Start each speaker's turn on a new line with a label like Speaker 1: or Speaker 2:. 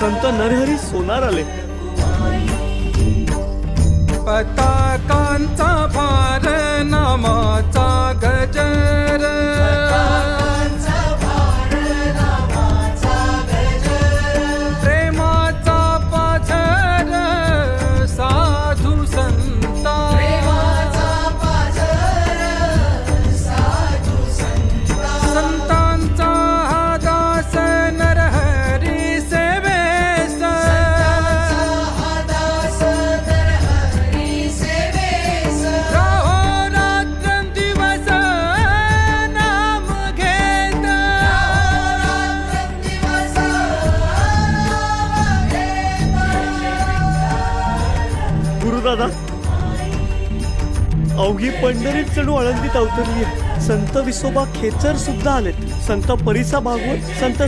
Speaker 1: संत नरहरी सोनार आले.
Speaker 2: पताकांचा भार नामाचा गजर, प्रेमाचा पाझर साधू संता, संतांचा हा दास नरहरी सेवेस, रात्रंदिवस नाम घेत,
Speaker 1: गुरुदादा, अवघी पंढरीत जणू आळंदीत अवतरली. संत विसोबा खेचर सुद्धा आलेत. संत परिसा भागवत, संत